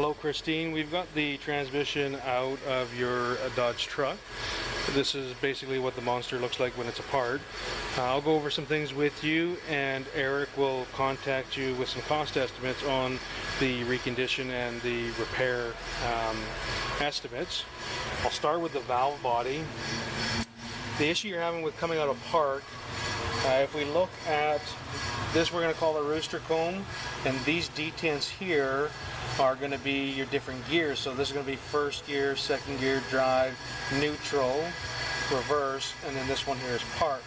Hello Christine, we've got the transmission out of your Dodge truck. This is basically what the monster looks like when it's apart. I'll go over some things with you, and Eric will contact you with some cost estimates on the recondition and the repair estimates. I'll start with the valve body. The issue you're having with coming out of park, if we look at this, we're going to call the rooster comb, and these detents here are going to be your different gears. So this is going to be first gear, second gear, drive, neutral, reverse, and then this one here is park.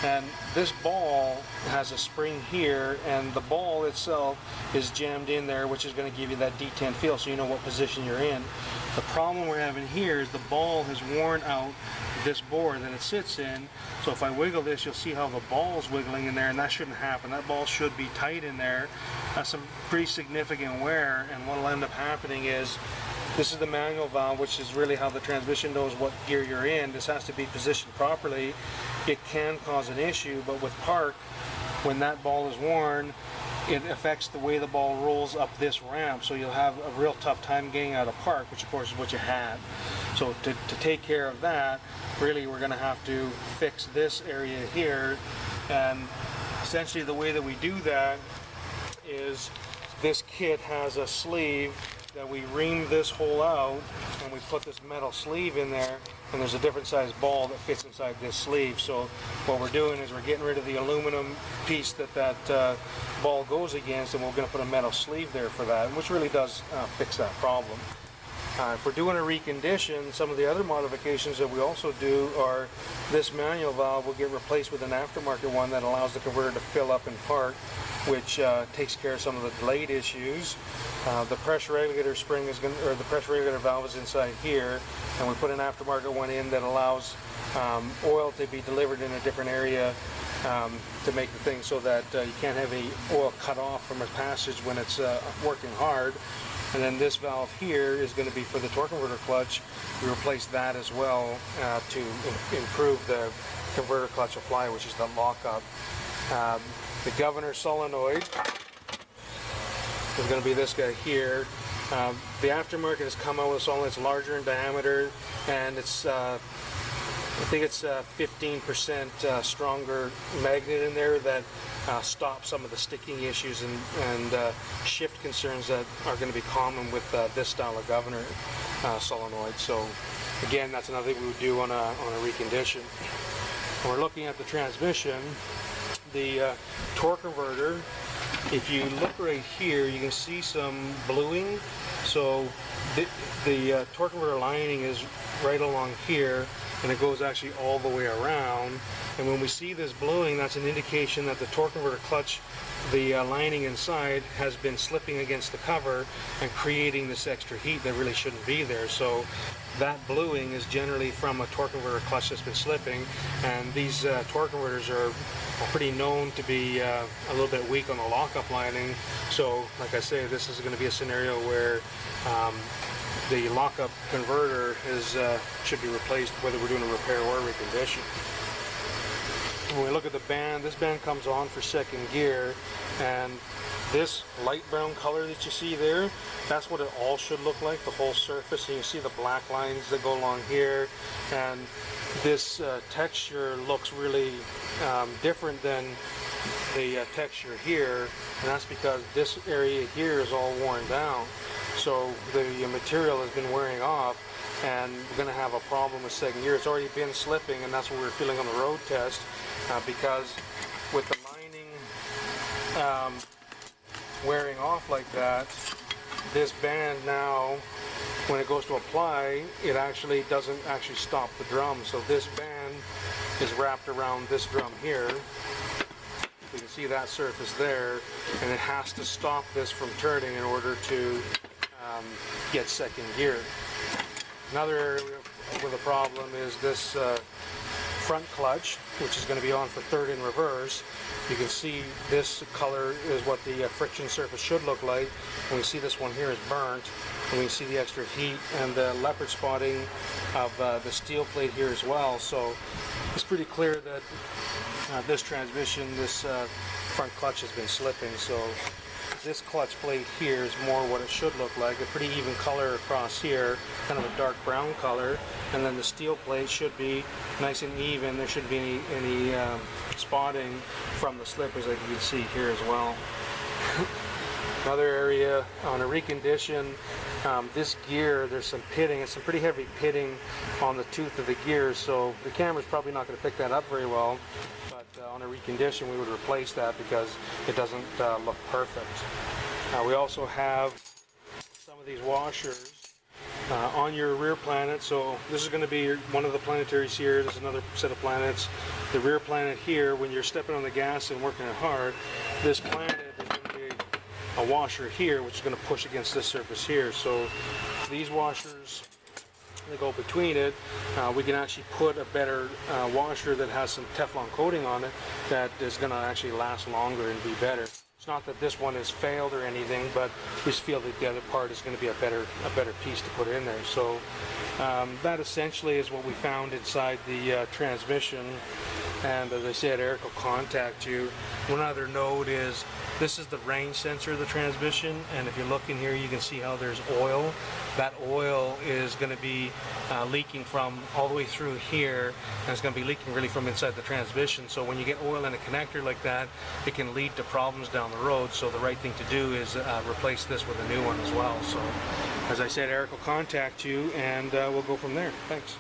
And this ball has a spring here, and the ball itself is jammed in there, which is going to give you that detent feel so you know what position you're in. The problem we're having here is the ball has worn out this board that it sits in. So if I wiggle this, you'll see how the ball's wiggling in there, and that shouldn't happen. That ball should be tight in there. That's some pretty significant wear, and what will end up happening is this is the manual valve, which is really how the transmission knows what gear you're in. This has to be positioned properly. It can cause an issue, but with park, when that ball is worn, it affects the way the ball rolls up this ramp, so you'll have a real tough time getting out of park, which of course is what you had. So to take care of that, really we're going to have to fix this area here, and essentially the way that we do that is this kit has a sleeve that we ream this hole out, and we put this metal sleeve in there, and there's a different size ball that fits inside this sleeve. So what we're doing is we're getting rid of the aluminum piece that ball goes against, and we're going to put a metal sleeve there for that, which really does fix that problem. If we're doing a recondition, some of the other modifications that we also do are this manual valve will get replaced with an aftermarket one that allows the converter to fill up in park, which takes care of some of the delayed issues. The pressure regulator spring is going, or the pressure regulator valve is inside here, and we put an aftermarket one in that allows oil to be delivered in a different area to make the thing so that you can't have any oil cut off from a passage when it's working hard. And then this valve here is going to be for the torque converter clutch. We replace that as well to improve the converter clutch apply, which is the lockup. The governor solenoid is going to be this guy here. The aftermarket has come out with a solenoid that's larger in diameter, and it's I think it's 15% stronger magnet in there that stops some of the sticking issues and shift concerns that are going to be common with this style of governor solenoid. So again, that's another thing we would do on a recondition. When we're looking at the transmission, the torque converter, if you look right here, you can see some bluing. So the torque converter lining is right along here, and it goes actually all the way around. And when we see this bluing, that's an indication that the torque converter clutch, the lining inside, has been slipping against the cover and creating this extra heat that really shouldn't be there. So that bluing is generally from a torque converter clutch that's been slipping, and these torque converters are pretty known to be a little bit weak on the lockup lining. So like I say, this is going to be a scenario where the lockup converter should be replaced whether we're doing a repair or a recondition. When we look at the band, this band comes on for second gear, and this light brown color that you see there, that's what it all should look like, the whole surface. And you see the black lines that go along here, and this texture looks really different than the texture here, and that's because this area here is all worn down. So the material has been wearing off, and we're going to have a problem with second gear. It's already been slipping, and that's what we're feeling on the road test, because with the lining wearing off like that, this band now, when it goes to apply, it actually doesn't actually stop the drum. So this band is wrapped around this drum here. You can see that surface there, and it has to stop this from turning in order to get second gear. Another area with a problem is this front clutch, which is going to be on for third and reverse. You can see this color is what the friction surface should look like, and we see this one here is burnt, and we can see the extra heat and the leopard spotting of the steel plate here as well. So it's pretty clear that this transmission, this front clutch has been slipping. So this clutch plate here is more what it should look like, a pretty even color across here, kind of a dark brown color, and then the steel plate should be nice and even. There shouldn't be any spotting from the slip, as you can see here as well. Another area on a recondition, this gear, there's some pitting, it's some pretty heavy pitting on the tooth of the gear, so the camera's probably not going to pick that up very well, but on a recondition we would replace that because it doesn't look perfect. We also have some of these washers on your rear planet. So this is going to be one of the planetaries here. There's another set of planets. The rear planet here, when you're stepping on the gas and working it hard, this planet is going to be a washer here, which is going to push against this surface here. So these washers, they go between it. We can actually put a better washer that has some Teflon coating on it that is going to actually last longer and be better. It's not that this one has failed or anything, but we just feel that the other part is going to be a better piece to put in there. So that essentially is what we found inside the transmission. And as I said, Eric will contact you. One other note is this is the range sensor of the transmission, and if you look in here you can see how there's oil. That oil is going to be leaking from all the way through here, and it's going to be leaking really from inside the transmission. So when you get oil in a connector like that, it can lead to problems down the road. So the right thing to do is replace this with a new one as well. So as I said, Eric will contact you, and we'll go from there. Thanks.